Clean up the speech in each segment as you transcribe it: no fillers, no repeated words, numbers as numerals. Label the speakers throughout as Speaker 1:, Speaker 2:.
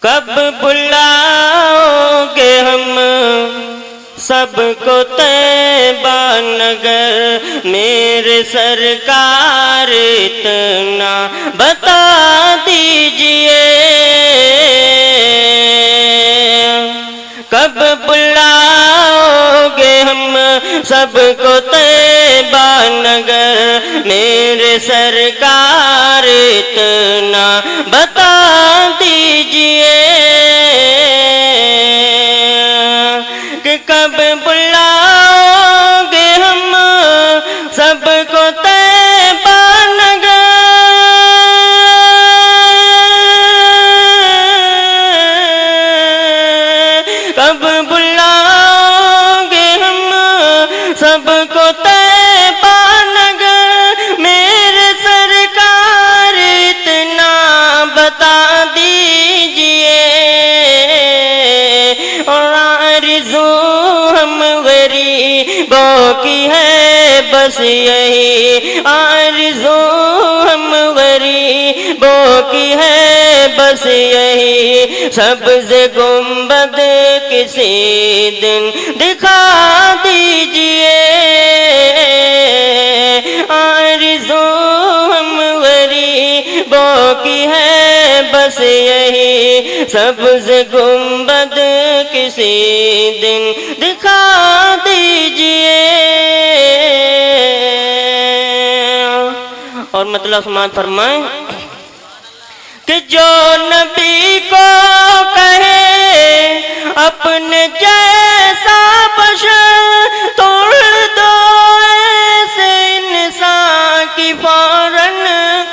Speaker 1: کب بلاؤ گے ہم سب کو طیبہ نگر، میرے سرکار اتنا بتا دیجئے۔ کب بلاؤ گے ہم سب کو طیبہ نگر، میرے سرکار اتنا بتا دیجئے کہ کب بلاؤ گے ہم سب کو طیبہ نگر، کب بلاؤ گے ہم سب کو طیبہ نگر، میرے سرکار اتنا بتا دیجئے۔ اور آرزو ہم غریبوں کی ہے بس یہی، آرزو ہم غریبوں کی ہے بس یہی، سبز گنبد کسی دن دکھا دیجئے۔ آرزو ہم غریبوں کی ہے بس یہی، سبز گنبد کسی دن دکھا دیجئے۔ اور مطلب سماعت فرمائیں کہ جو نبی کو کہے اپنے جیسا بشر، توڑ دو ایسے انسان کی فوراً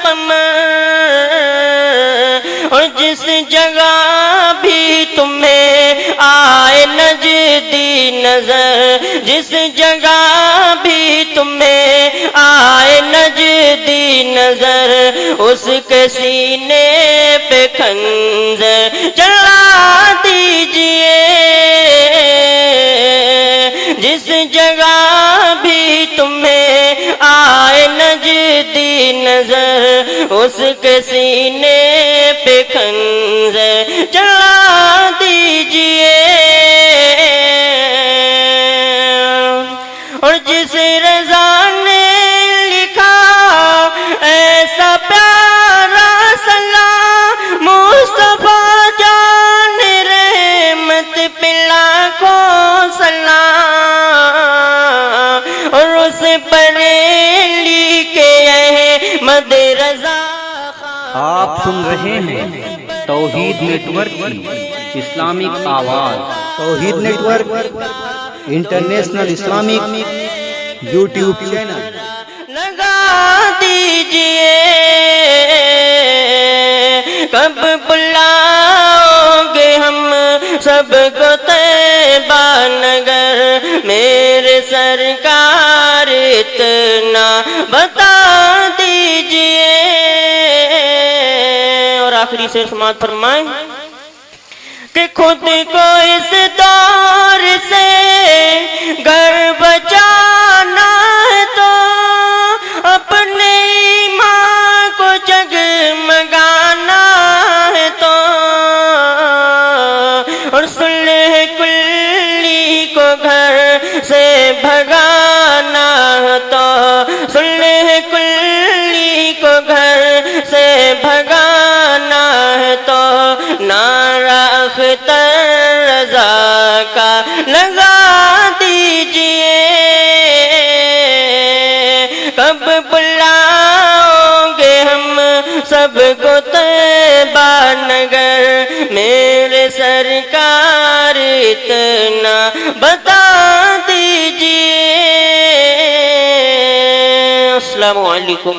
Speaker 1: کمر۔ اور جس جگہ بھی تمہیں آئے نجدی نظر، جس جگہ بھی تمہیں آئے نجدی نظر، اس کے سینے پہ خنجر چلا دیجئے۔ جس جگہ بھی تمہیں آئے نجدی نظر، اس کے سینے پہ خنجر چلا دیجئے۔ اور جس رضا نے لکھا ایسا پیارا سلام، مصطفیٰ جان رحمت پہ لاکھوں سلام، اور اس پر لکھے احمد رضا۔
Speaker 2: آپ سن رہے ہیں توحید نیٹ ورک کی اسلامک آواز۔
Speaker 3: Tauheed network international Islamic YouTube channel
Speaker 1: لگا دیجئے۔ کب بلاؤ گے ہم سب کو طیبہ نگر، میرے سرکار اتنا بتا دیجئے۔ اور آخری سے سماعت فرمائیں کہ خود کو اس دور سے گر بچانا ہے تو اپنے ایمان کو جگمگانا ہے تو، اور صلح کلی کو گھر سے بھگانا ہے تو، صلح کلی کو گھر سے بھگانا ہے تو، نعرہ اختر رضا کا لگا دیجئے۔ کب بلاؤ گے ہم سب کو طیبہ نگر، میرے سرکار اتنا بتا دیجئے۔ السلام علیکم۔